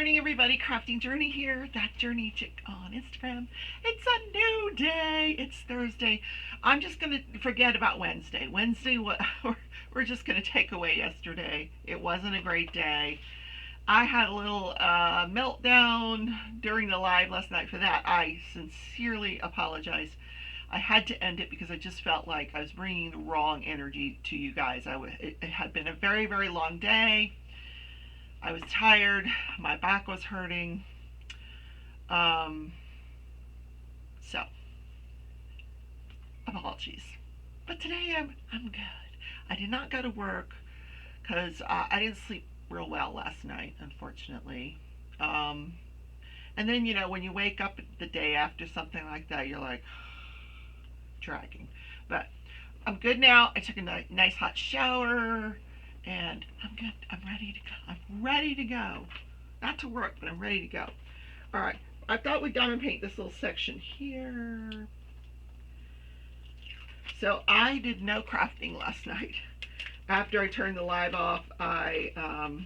morning, everybody. Crafting Journey here. That Journey chick on Instagram. It's a new day. It's Thursday. I'm just going to forget about Wednesday. We're just going to take away yesterday. It wasn't a great day. I had a little meltdown during the live last night. For that, I sincerely apologize. I had to end it because I just felt like I was bringing the wrong energy to you guys. It had been a very, very long day. I was tired. My back was hurting. Um, so, apologies. But today I'm good. I did not go to work because I didn't sleep real well last night, unfortunately. Um, and then, when you wake up the day after something like that, you're like dragging. But I'm good now. I took a nice hot shower. And I'm good. I'm ready to go. I'm ready to go. Not to work, but I'm ready to go. All right. I thought we'd diamond paint this little section here. So I did no crafting last night. After I turned the live off, and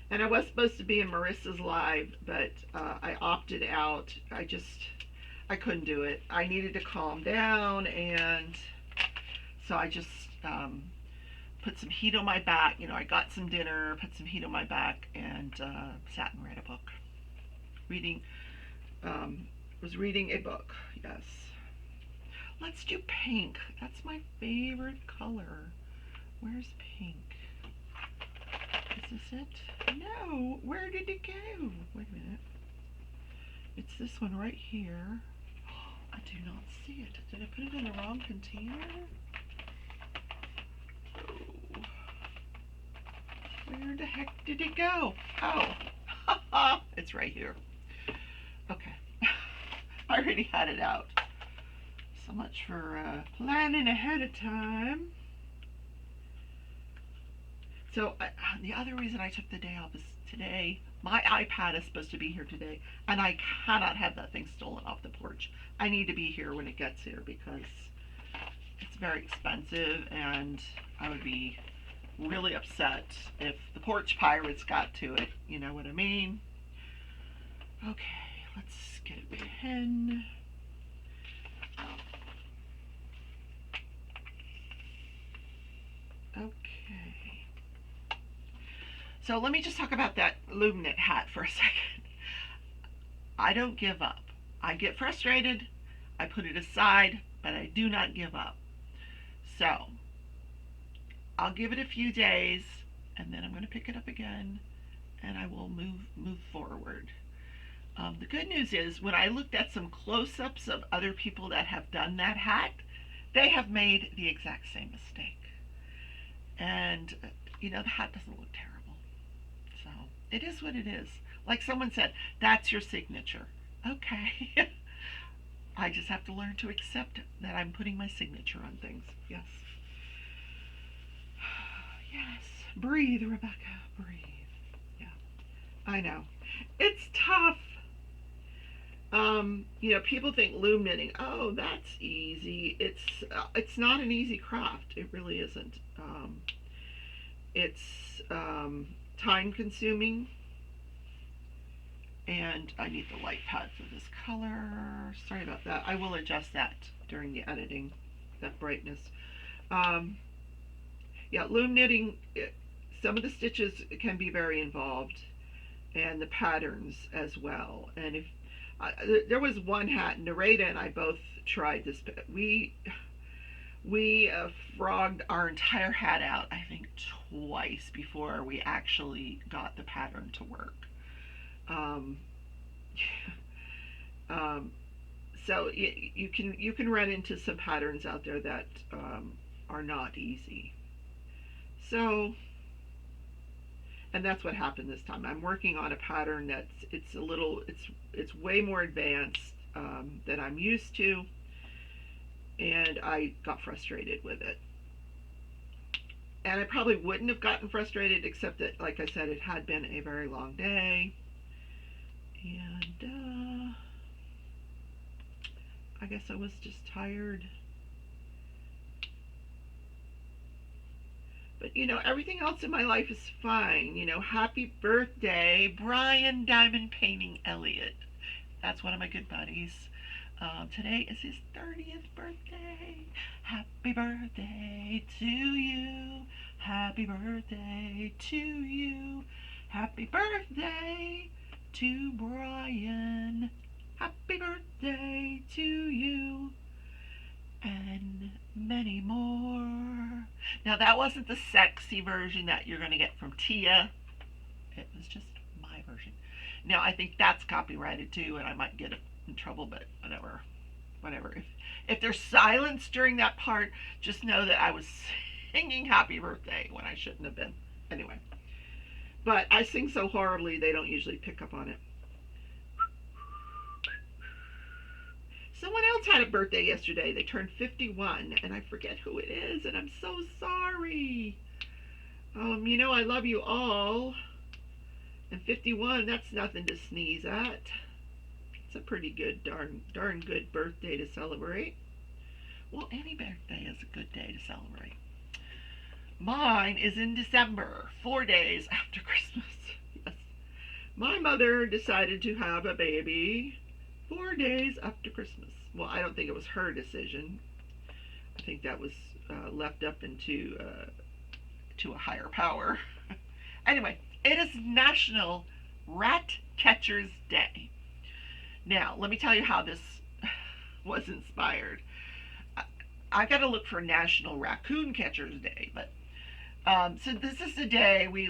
I was supposed to be in Marissa's live, but I opted out. I couldn't do it. I needed to calm down, and so I just put some heat on my back. I got some dinner, put some heat on my back, and sat and read a book. Was reading a book, yes. Let's do pink. That's my favorite color. Where's pink? Is this it? No, where did it go? Wait a minute. It's this one right here. I do not see it. Did I put it in the wrong container? Where the heck did it go? Oh, it's right here. Okay. I already had it out. So much for planning ahead of time. So the other reason I took the day off is today, my iPad is supposed to be here today, and I cannot have that thing stolen off the porch. I need to be here when it gets here because it's very expensive, and I would be really upset if the porch pirates got to it. You know what I mean? Okay, let's get a pen. Okay. So let me just talk about that Loom knit hat for a second. I don't give up. I get frustrated, I put it aside, but I do not give up. So I'll give it a few days, and then I'm going to pick it up again, and I will move forward. The good news is, when I looked at some close-ups of other people that have done that hat, they have made the exact same mistake. And, the hat doesn't look terrible. So, it is what it is. Like someone said, that's your signature. Okay. I just have to learn to accept that I'm putting my signature on things. Yes. Yes. Breathe, Rebecca. Breathe. Yeah. I know. It's tough. People think loom knitting, oh, that's easy. It's not an easy craft. It really isn't. It's time consuming, and I need the light pad for this color. Sorry about that. I will adjust that during the editing, that brightness. Yeah, loom knitting, some of the stitches can be very involved, and the patterns as well. And if there was one hat, Narrate and I both tried this. We frogged our entire hat out, I think, twice before we actually got the pattern to work. So you can run into some patterns out there that are not easy. So, and that's what happened this time. I'm working on a pattern it's way more advanced than I'm used to, and I got frustrated with it. And I probably wouldn't have gotten frustrated, except that, like I said, it had been a very long day, and I guess I was just tired. But everything else in my life is fine. Happy birthday, Brian Diamond Painting Elliott. That's one of my good buddies. Today is his 30th birthday. Happy birthday to you. Happy birthday to you. Happy birthday to Brian. Happy birthday to you. And many more. Now, that wasn't the sexy version that you're going to get from Tia. It was just my version. Now, I think that's copyrighted too, and I might get in trouble, but whatever. If there's silence during that part, just know that I was singing happy birthday when I shouldn't have been. Anyway. But I sing so horribly, they don't usually pick up on it. Someone else had a birthday yesterday. They turned 51, and I forget who it is, and I'm so sorry. I love you all. And 51, that's nothing to sneeze at. It's a pretty good, darn good birthday to celebrate. Well, any birthday is a good day to celebrate. Mine is in December, 4 days after Christmas. Yes. My mother decided to have a baby 4 days after Christmas. Well, I don't think it was her decision. I think that was left up into to a higher power. Anyway, it is National Rat Catcher's Day. Now, let me tell you how this was inspired. I got to look for National Raccoon Catcher's Day, but so this is the day we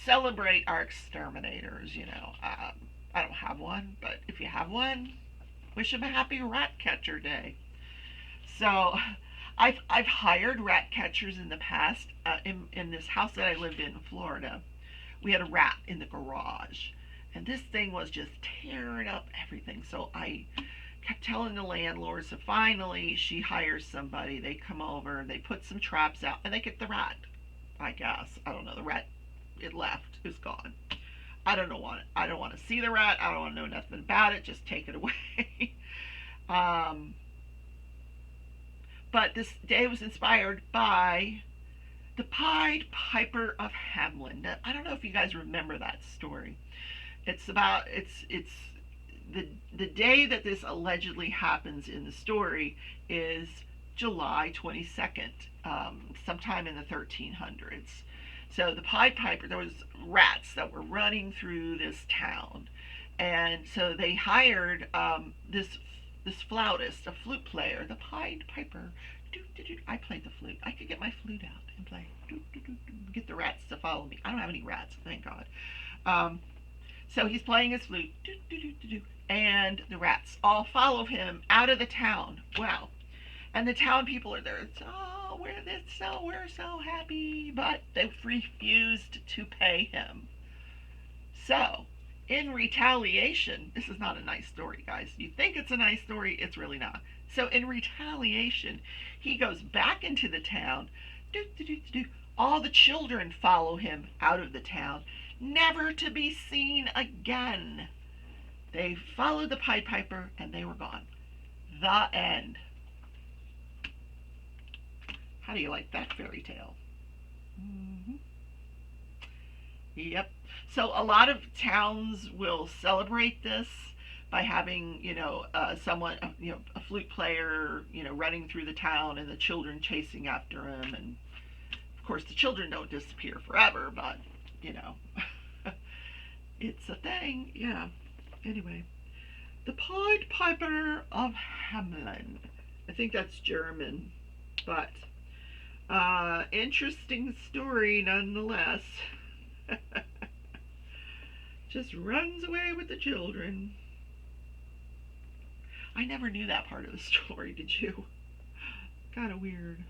celebrate our exterminators. I don't have one, but if you have one, wish them a happy rat catcher day. So I've hired rat catchers in the past. In this house that I lived in Florida, we had a rat in the garage, and this thing was just tearing up everything. So I kept telling the landlord, so finally she hires somebody. They come over, they put some traps out, and they get the rat. I guess, I don't know, the rat, it left, it was gone. I don't want it. I don't want to see the rat. I don't want to know nothing about it. Just take it away. But this day was inspired by the Pied Piper of Hamelin. Now, I don't know if you guys remember that story. It's the day that this allegedly happens in the story is July 22nd, sometime in the 1300s. So the Pied Piper, there was rats that were running through this town, and so they hired this flautist, a flute player, the Pied Piper. I played the flute. I could get my flute out and play. Get the rats to follow me. I don't have any rats, thank God. So he's playing his flute, and the rats all follow him out of the town. Wow. And the town people are there. It's, oh, we're so happy, but they've refused to pay him. So, in retaliation, this is not a nice story, guys. You think it's a nice story, it's really not. So, in retaliation, he goes back into the town. All the children follow him out of the town, never to be seen again. They followed the Pied Piper, and they were gone. The end. How do you like that fairy tale? Mm-hmm. Yep. So a lot of towns will celebrate this by having, someone, a flute player, running through the town and the children chasing after him. And of course the children don't disappear forever, but, it's a thing. Yeah. Anyway, the Pied Piper of Hamelin. I think that's German, but interesting story nonetheless. Just runs away with the children. I never knew that part of the story, did you? Kind of weird.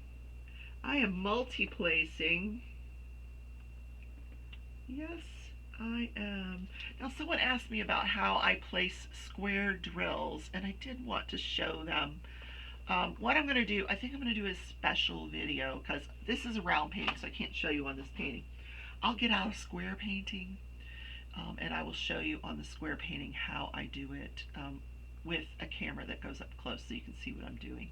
I am multi-placing. Yes, I am. Now, someone asked me about how I place square drills, and I did want to show them. What I'm going to do, I think I'm going to do a special video, because this is a round painting, so I can't show you on this painting. I'll get out a square painting, and I will show you on the square painting how I do it with a camera that goes up close so you can see what I'm doing.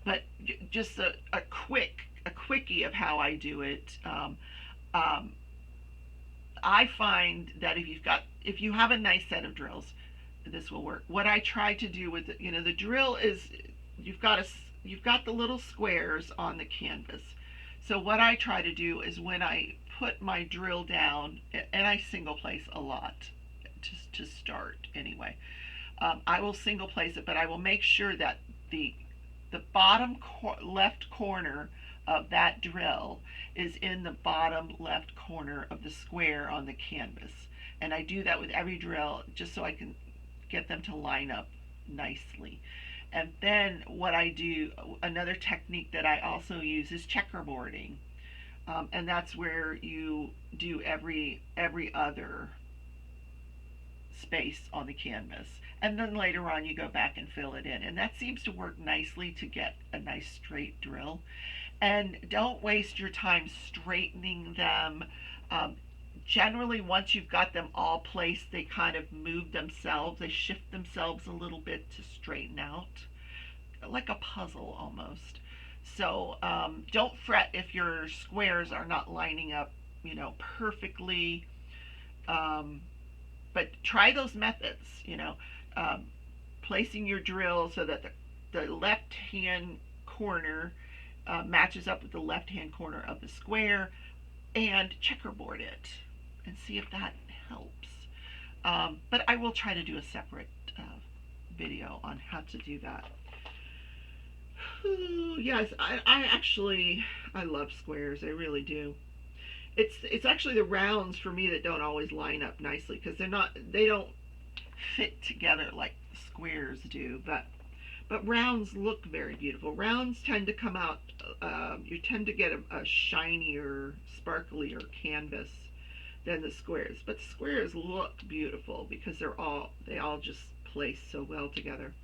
But just a quick a quickie of how I do it. Um, I find that if you have a nice set of drills, this will work. What I try to do with it, the drill is you've got the little squares on the canvas. So what I try to do is when I put my drill down, and I single place a lot just to start anyway. I will single place it, but I will make sure that the bottom left corner of that drill is in the bottom left corner of the square on the canvas. And I do that with every drill just so I can get them to line up nicely. And then what I do, another technique that I also use is checkerboarding. And that's where you do every other space on the canvas. And then later on you go back and fill it in. And that seems to work nicely to get a nice straight drill. And don't waste your time straightening them. Generally, once you've got them all placed, they kind of move themselves. They shift themselves a little bit to straighten out, like a puzzle almost. So don't fret if your squares are not lining up, perfectly. But try those methods, placing your drill so that the left-hand corner matches up with the left-hand corner of the square, and checkerboard it and see if that helps. But I will try to do a separate video on how to do that. Yes, I love squares. I really do. It's actually the rounds for me that don't always line up nicely because they don't fit together like the squares do. But rounds look very beautiful. Rounds tend to come out. You tend to get a shinier, sparklier canvas than the squares. But the squares look beautiful because they all just place so well together.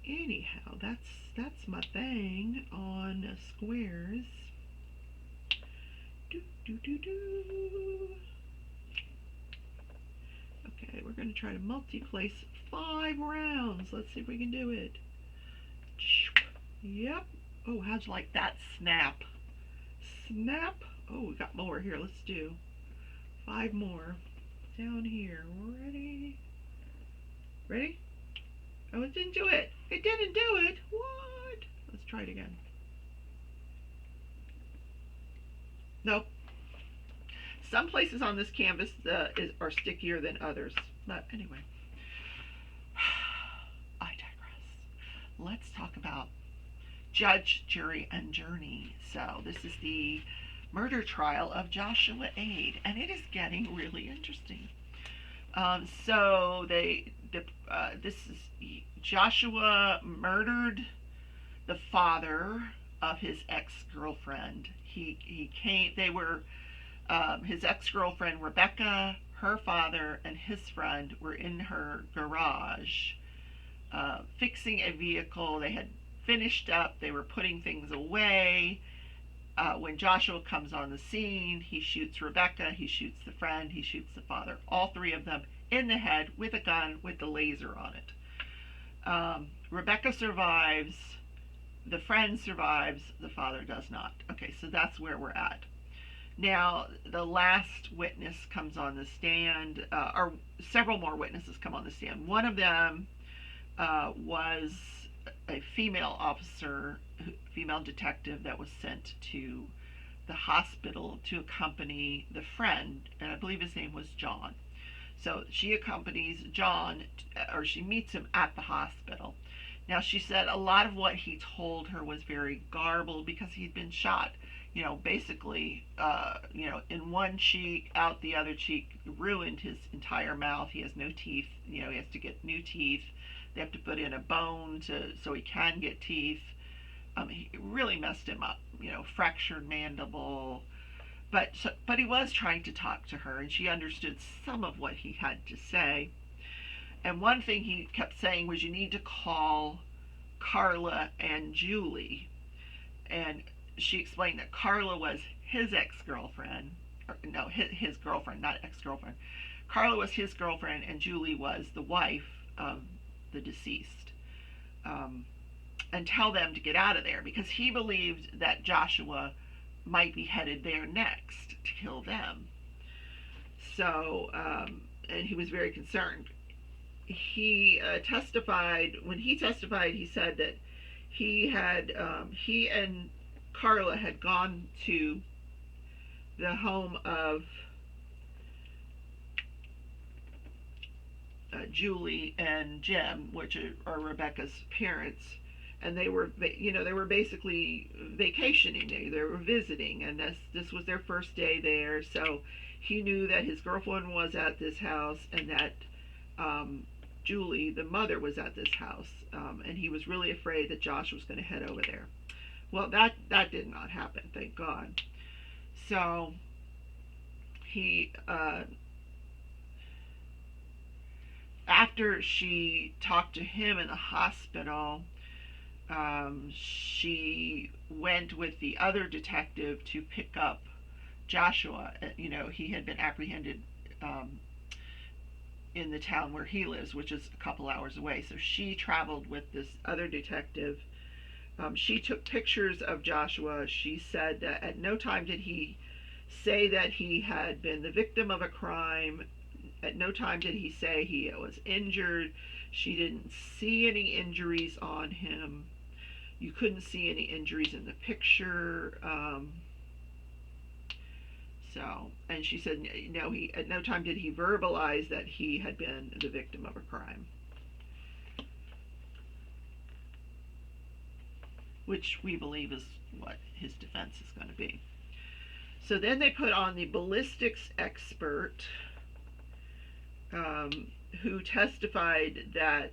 Anyhow, that's my thing on squares. Okay, we're going to try to multi-place 5 rounds. Let's see if we can do it. Yep. Oh, how'd you like that snap? Snap. Oh, we got more here. Let's do 5 more. Down here. Ready? Ready? Oh, it didn't do it. It didn't do it. What? Let's try it again. Nope. Some places on this canvas are stickier than others. But anyway, I digress. Let's talk about judge, jury, and journey. So this is the murder trial of Joshua Ade, and it is getting really interesting. This is Joshua murdered the father of his ex-girlfriend. His ex-girlfriend Rebecca, her father, and his friend were in her garage fixing a vehicle. They had finished up. They were putting things away. When Joshua comes on the scene, he shoots Rebecca, he shoots the friend, he shoots the father. All 3 of them in the head with a gun with the laser on it. Rebecca survives. The friend survives. The father does not. Okay, so that's where we're at. Now, the last witness comes on the stand, or several more witnesses come on the stand. One of them was a female officer, female detective that was sent to the hospital to accompany the friend, and I believe his name was John. So she accompanies John, or she meets him at the hospital. Now, she said a lot of what he told her was very garbled because he'd been shot. Basically, in one cheek, out the other cheek, ruined his entire mouth. He has no teeth. He has to get new teeth. They have to put in a bone so he can get teeth. He really messed him up. Fractured mandible. But he was trying to talk to her, and she understood some of what he had to say. And one thing he kept saying was, you need to call Carla and Julie. And she explained that Carla was his ex-girlfriend. No, his girlfriend, not ex-girlfriend. Carla was his girlfriend, and Julie was the wife of the deceased. and tell them to get out of there, because he believed that Joshua might be headed there next to kill them. So, and he was very concerned. He testified. When he testified, he said that he and Carla had gone to the home of Julie and Jim, which are Rebecca's parents, and they were basically vacationing. They were visiting, and this was their first day there. So he knew that his girlfriend was at this house, and that Julie, the mother, was at this house, and he was really afraid that Josh was going to head over there. Well, that did not happen, thank God. So he after she talked to him in the hospital, she went with the other detective to pick up Joshua. He had been apprehended in the town where he lives, which is a couple hours away. So she traveled with this other detective. She took pictures of Joshua. She said that at no time did he say that he had been the victim of a crime. At no time did he say he was injured. She didn't see any injuries on him. You couldn't see any injuries in the picture. And she said, no, at no time did he verbalize that he had been the victim of a crime. Which we believe is what his defense is going to be. So then they put on the ballistics expert, who testified that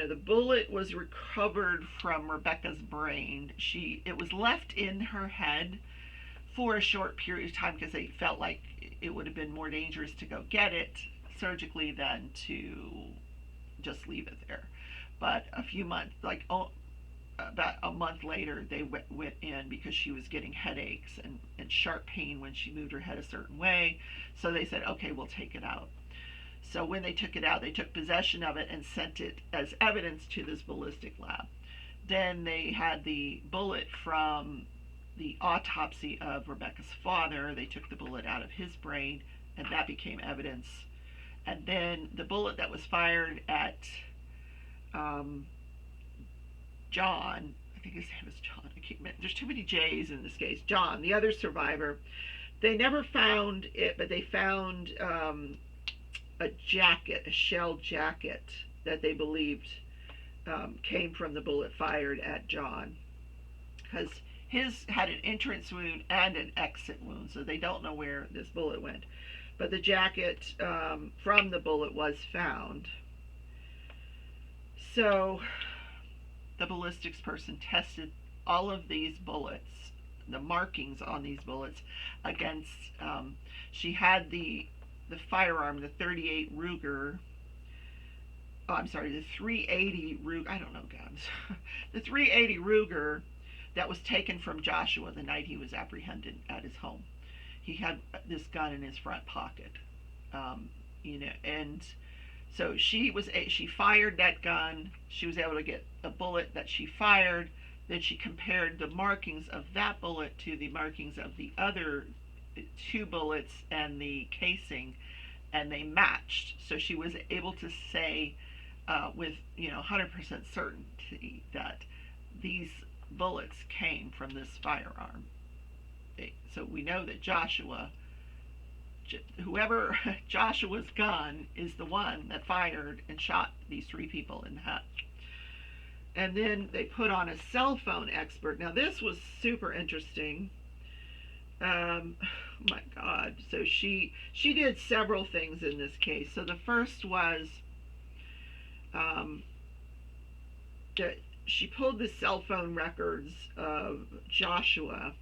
the bullet was recovered from Rebecca's brain. It was left in her head for a short period of time because they felt like it would have been more dangerous to go get it surgically than to just leave it there. But a few months, about a month later, they went in because she was getting headaches and sharp pain when she moved her head a certain way. So they said, okay, we'll take it out. So when they took it out, they took possession of it and sent it as evidence to this ballistic lab. Then they had the bullet from the autopsy of Rebecca's father. They took the bullet out of his brain, and that became evidence. And then the bullet that was fired at John, I think his name is John, I can't remember, there's too many J's in this case, John, the other survivor, they never found it, but they found a jacket, a shell jacket, that they believed came from the bullet fired at John, because his had an entrance wound and an exit wound, so they don't know where this bullet went. But the jacket from the bullet was found. So the ballistics person tested all of these bullets, the markings on these bullets, against, she had the firearm, the 38 Ruger, the 380 Ruger, I don't know guns, the 380 Ruger that was taken from Joshua the night he was apprehended at his home. He had this gun in his front pocket, and so she fired that gun. She was able to get a bullet that she fired. Then she compared the markings of that bullet to the markings of the other two bullets and the casing, and they matched. So she was able to say with 100% certainty that these bullets came from this firearm. So we know that Joshua's gun is the one that fired and shot these three people in the head. And then they put on a cell phone expert. Now this was super interesting. Oh my God. So she did several things in this case. So the first was that she pulled the cell phone records of Joshua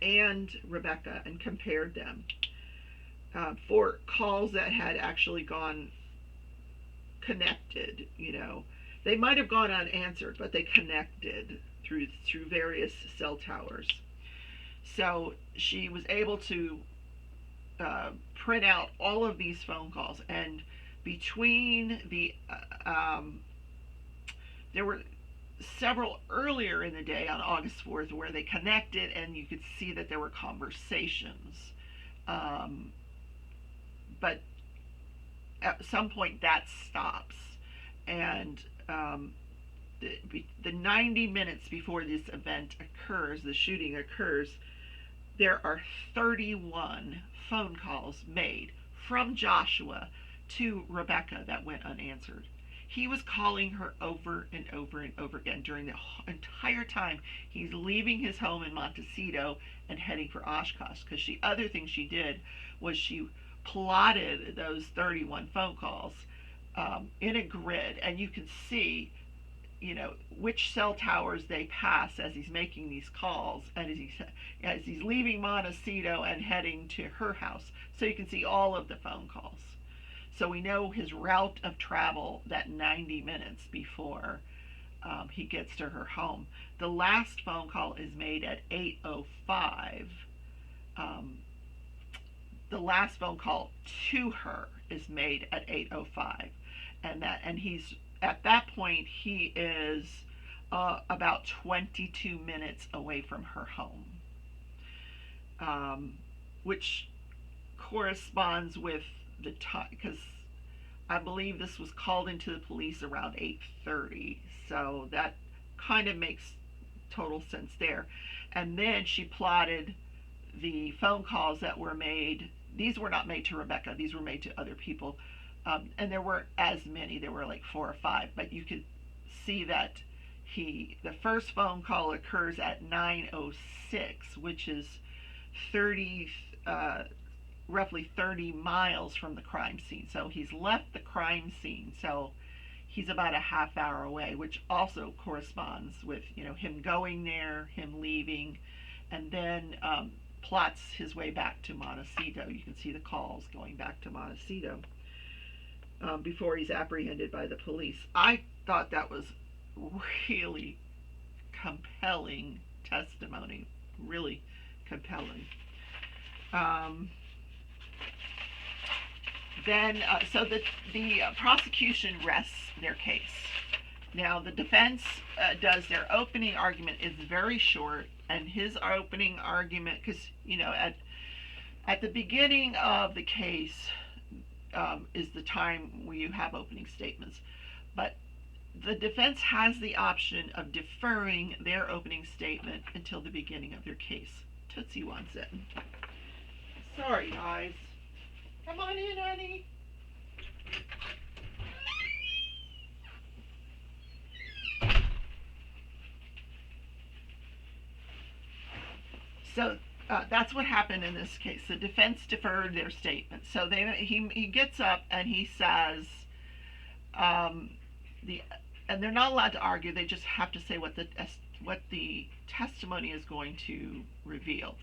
and Rebecca and compared them for calls that had actually gone connected. They might have gone unanswered, but they connected through various cell towers. So she was able to print out all of these phone calls, and between there were several earlier in the day on August 4th where they connected, and you could see that there were conversations. But at some point that stops, and the 90 minutes before this event occurs, the shooting occurs, there are 31 phone calls made from Joshua to Rebecca that went unanswered. He was calling her over and over and over again during the entire time he's leaving his home in Montecito and heading for Oshkosh. Because the other thing she did was she plotted those 31 phone calls in a grid, and you can see, which cell towers they pass as he's making these calls, and as he's leaving Montecito and heading to her house. So you can see all of the phone calls. So we know his route of travel that 90 minutes before he gets to her home. The last phone call is made at 8:05. The last phone call to her is made at 8:05, and he's at that point he is about 22 minutes away from her home, which corresponds with the time, because I believe this was called into the police around 8:30, so that kind of makes total sense there. And then she plotted the phone calls that were made. These were not made to Rebecca, these were made to other people, and there weren't as many, there were like 4 or 5, but you could see that the first phone call occurs at 9:06, which is 30 roughly 30 miles from the crime scene. So he's left the crime scene, so he's about a half hour away, which also corresponds with him going there, him leaving, and then plots his way back to Montecito. You can see the calls going back to Montecito before he's apprehended by the police. I thought that was really compelling testimony, really compelling. So the prosecution rests their case. Now the defense does their opening argument is very short, and his opening argument, because at the beginning of the case is the time where you have opening statements, but the defense has the option of deferring their opening statement until the beginning of their case. Tootsie wants it. Sorry, guys. Come on in, honey. So that's what happened in this case. The defense deferred their statement. So he gets up and he says, and they're not allowed to argue. They just have to say what the testimony is going to reveal.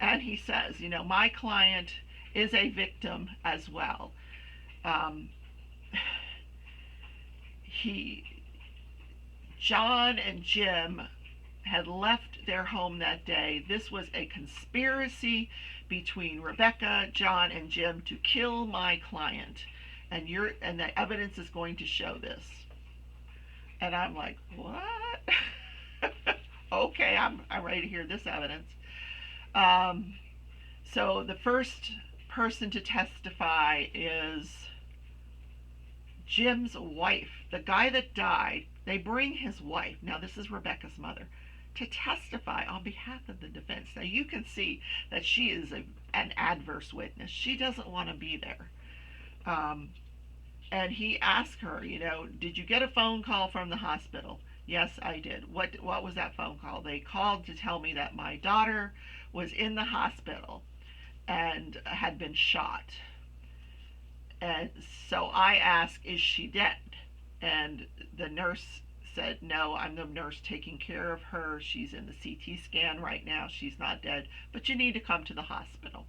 And he says, my client is a victim as well. John and Jim had left their home that day. This was a conspiracy between Rebecca, John, and Jim to kill my client, and the evidence is going to show this. And I'm like, what? Okay, I'm ready to hear this evidence. So the first person to testify is Jim's wife. The guy that died, they bring his wife, now this is Rebecca's mother, to testify on behalf of the defense. Now you can see that she is an adverse witness. She doesn't want to be there. And he asked her, did you get a phone call from the hospital? Yes, I did. What was that phone call? They called to tell me that my daughter was in the hospital and had been shot. And so I asked, is she dead? And the nurse said, no, I'm the nurse taking care of her. She's in the CT scan right now. She's not dead, but you need to come to the hospital.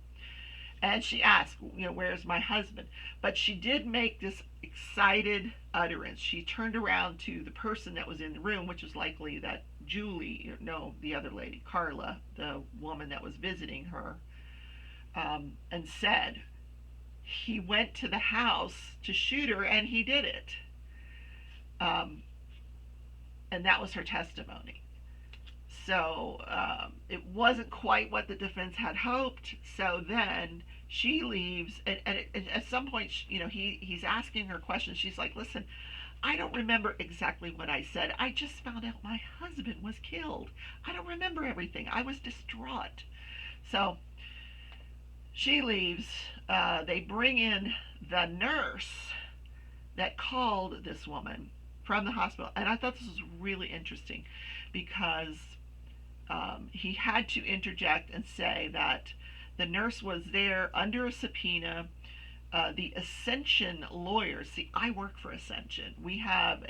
And she asked, where's my husband? But she did make this excited utterance. She turned around to the person that was in the room, which was likely that the other lady, Carla, the woman that was visiting her, and said, he went to the house to shoot her, and he did it. Um, and that was her testimony. So it wasn't quite what the defense had hoped. So then she leaves, and at some point, he's asking her questions. She's like, "Listen, I don't remember exactly what I said. I just found out my husband was killed. I don't remember everything. I was distraught." So she leaves. They bring in the nurse that called this woman from the hospital, and I thought this was really interesting because he had to interject and say that the nurse was there under a subpoena. The Ascension lawyers, see, I work for Ascension. We have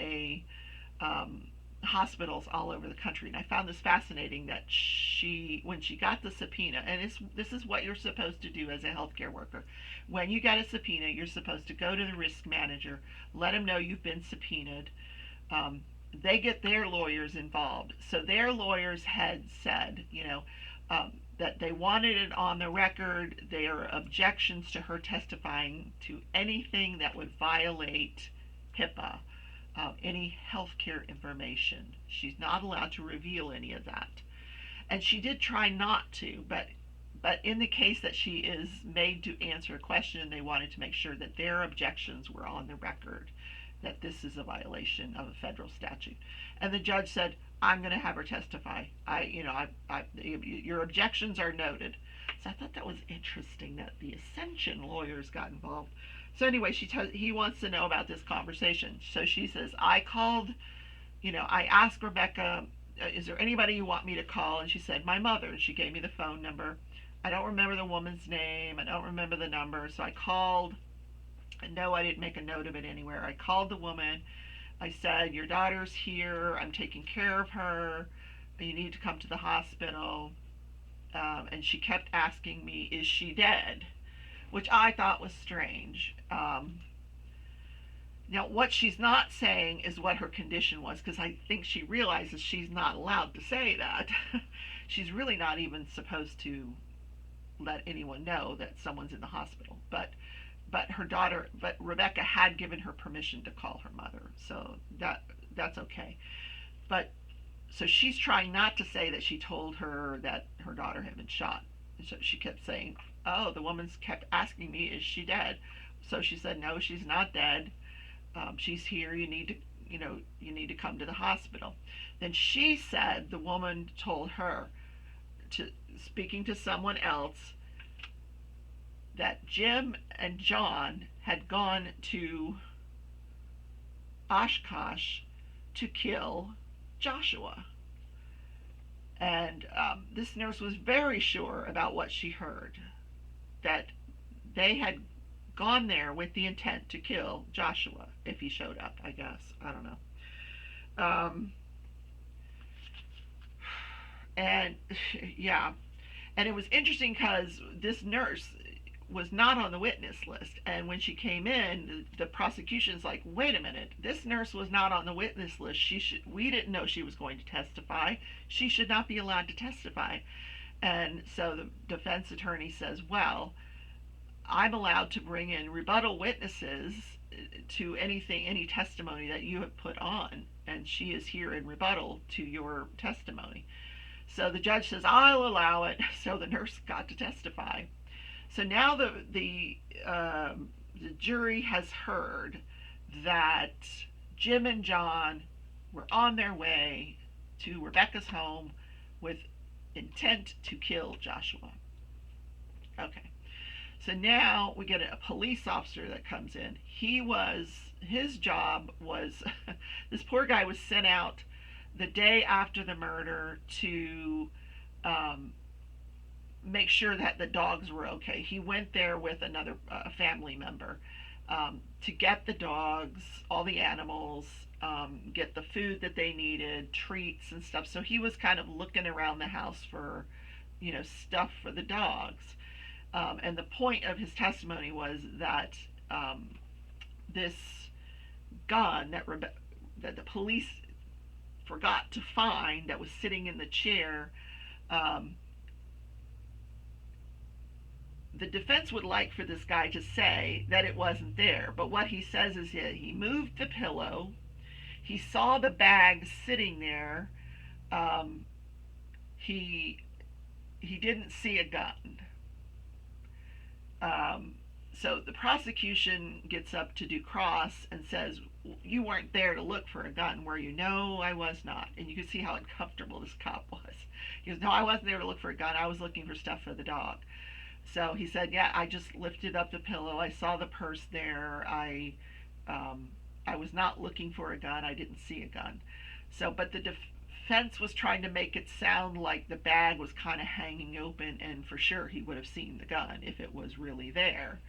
hospitals all over the country, and I found this fascinating that when she got the subpoena, and this is what you're supposed to do as a healthcare worker. When you get a subpoena, you're supposed to go to the risk manager, let them know you've been subpoenaed. They get their lawyers involved. So their lawyers had said, that they wanted it on the record, their objections to her testifying to anything that would violate HIPAA, any healthcare information. She's not allowed to reveal any of that. And she did try not to, but in the case that she is made to answer a question, they wanted to make sure that their objections were on the record, that this is a violation of a federal statute. And the judge said, "I'm going to have her testify. Your objections are noted." So I thought that was interesting that the Ascension lawyers got involved. So anyway, he wants to know about this conversation. So she says, "I called, I asked Rebecca, is there anybody you want me to call?" And she said, "My mother." And she gave me the phone number. I don't remember the woman's name. I don't remember the number. So I called. And no, I didn't make a note of it anywhere. I called the woman. I said, "Your daughter's here. I'm taking care of her. You need to come to the hospital." And she kept asking me, "Is she dead?" Which I thought was strange. Now, what she's not saying is what her condition was, because I think she realizes she's not allowed to say that. She's really not even supposed to let anyone know that someone's in the hospital. But Rebecca had given her permission to call her mother, so that's okay. But so she's trying not to say that she told her that her daughter had been shot. And so she kept saying, "Oh, the woman's kept asking me, is she dead?" So she said, "No, she's not dead. She's here. You need to come to the hospital." Then she said the woman told her, speaking to someone else, that Jim and John had gone to Oshkosh to kill Joshua. And this nurse was very sure about what she heard, that they had gone there with the intent to kill Joshua if he showed up, I guess. I don't know. And yeah, and it was interesting because this nurse was not on the witness list, and when she came in, the prosecution's like, "Wait a minute, this nurse was not on the witness list. We didn't know she was going to testify. She should not be allowed to testify." And so the defense attorney says, "Well, I'm allowed to bring in rebuttal witnesses to any testimony that you have put on, and she is here in rebuttal to your testimony." So the judge says, "I'll allow it." So the nurse got to testify. So now the jury has heard that Jim and John were on their way to Rebecca's home with intent to kill Joshua. Okay. So now we get a police officer that comes in. His job was, this poor guy was sent out the day after the murder to make sure that the dogs were okay. He went there with another family member to get the dogs, all the animals, get the food that they needed, treats and stuff. So he was kind of looking around the house for, stuff for the dogs. And the point of his testimony was that this gun that the police forgot to find, that was sitting in the chair, the defense would like for this guy to say that it wasn't there, but what he says is that he moved the pillow, he saw the bag sitting there, um, he didn't see a gun. So the prosecution gets up to do cross and says, "You weren't there to look for a gun, were you?" "No, I was not." And you can see how uncomfortable this cop was. He goes, "No, I wasn't there to look for a gun. I was looking for stuff for the dog." So he said, "Yeah, I just lifted up the pillow. I saw the purse there. I was not looking for a gun. I didn't see a gun." So, but the defense was trying to make it sound like the bag was kind of hanging open, and for sure he would have seen the gun if it was really there.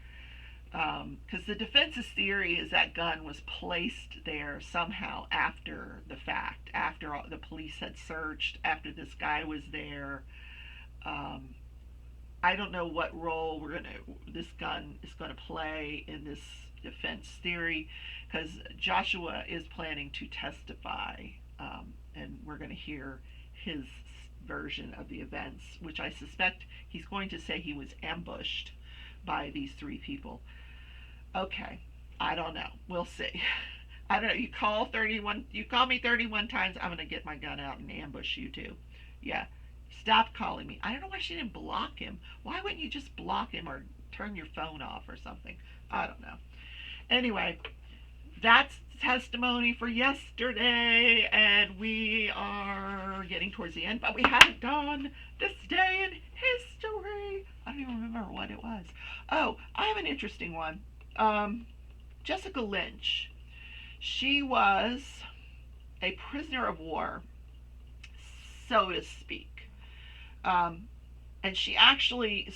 Because the defense's theory is that gun was placed there somehow after the fact, after the police had searched, after this guy was there. I don't know what role this gun is going to play in this defense theory, because Joshua is planning to testify, and we're going to hear his version of the events, which I suspect he's going to say he was ambushed by these three people. Okay, I don't know. We'll see. I don't know. You call me 31 times, I'm going to get my gun out and ambush you too. Yeah. Stop calling me. I don't know why she didn't block him. Why wouldn't you just block him or turn your phone off or something? I don't know. Anyway, that's testimony for yesterday, and we are getting towards the end, but we haven't done this day in history. I don't even remember what it was. Oh, I have an interesting one. Jessica Lynch. She was a prisoner of war, so to speak. And she actually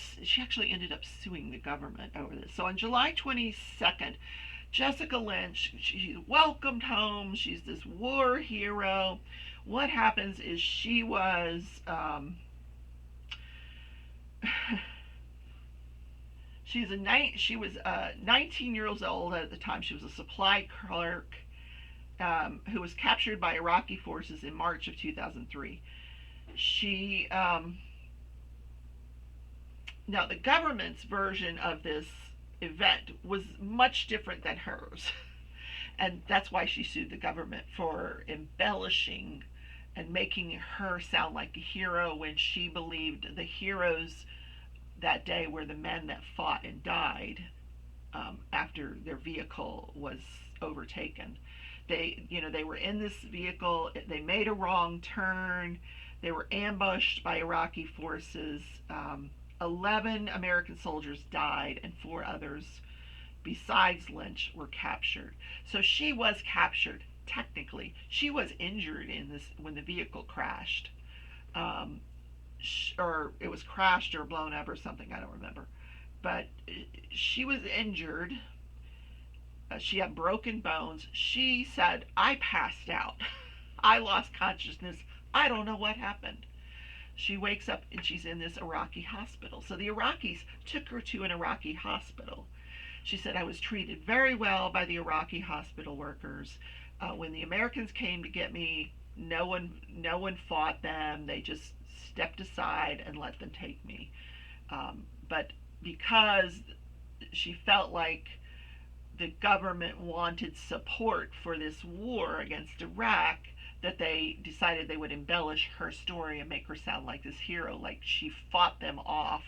ended up suing the government over this. So on July 22nd, Jessica Lynch, she's welcomed home. She's this war hero. What happens is she was she was 19 years old at the time. She was a supply clerk who was captured by Iraqi forces in March of 2003. Now the government's version of this event was much different than hers. And that's why she sued the government for embellishing and making her sound like a hero, when she believed the heroes that day were the men that fought and died after their vehicle was overtaken. They were in this vehicle, they made a wrong turn, they were ambushed by Iraqi forces. 11 American soldiers died, and 4 others besides Lynch were captured. So she was captured. Technically, she was injured in this when the vehicle crashed, or it was crashed or blown up or something. I don't remember, but she was injured. She had broken bones. She said, "I passed out. I lost consciousness. I don't know what happened." She wakes up and she's in this Iraqi hospital. So the Iraqis took her to an Iraqi hospital. She said, "I was treated very well by the Iraqi hospital workers. When the Americans came to get me, no one fought them. They just stepped aside and let them take me." But because she felt like the government wanted support for this war against Iraq, that they decided they would embellish her story and make her sound like this hero, like she fought them off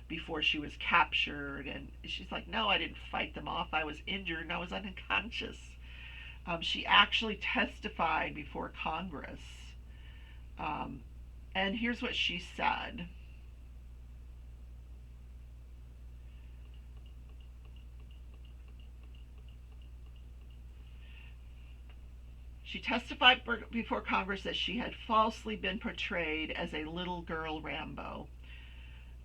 before she was captured. And she's like, "No, I didn't fight them off. I was injured and I was unconscious." She actually testified before Congress. And here's what she said. She testified before Congress that she had falsely been portrayed as a little girl Rambo.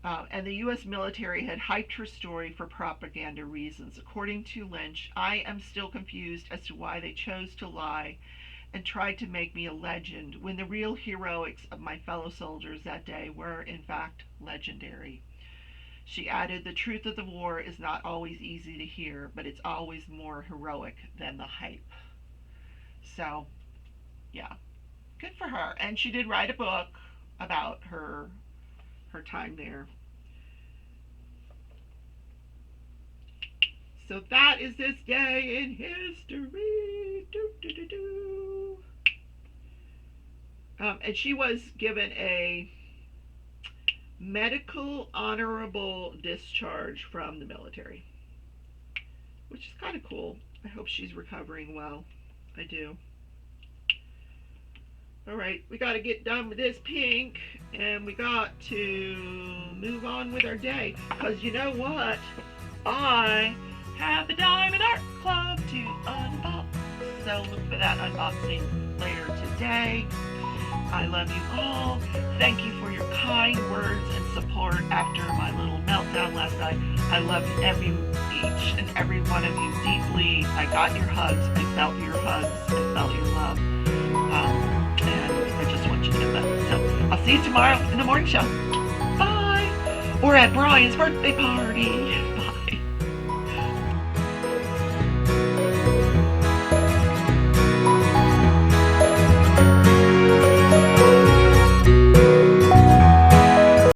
And the U.S. military had hyped her story for propaganda reasons. According to Lynch, "I am still confused as to why they chose to lie and tried to make me a legend, when the real heroics of my fellow soldiers that day were, in fact, legendary." She added, "The truth of the war is not always easy to hear, but it's always more heroic than the hype." So, yeah, good for her. And she did write a book about her time there. So that is this day in history. Do, do, do, do. And she was given a medical honorable discharge from the military, which is kind of cool. I hope she's recovering well. I do. All right, we got to get done with this pink, and we got to move on with our day, because you know what? I have the Diamond Art Club to unbox, so look for that unboxing later today. I love you all. Thank you for your kind words and support after my little meltdown last night. I love each and every one of you deeply. I got your hugs. I felt your hugs. I felt your love. And I just want you to know that. So I'll see you tomorrow in the morning show. Bye. Or at Brian's birthday party.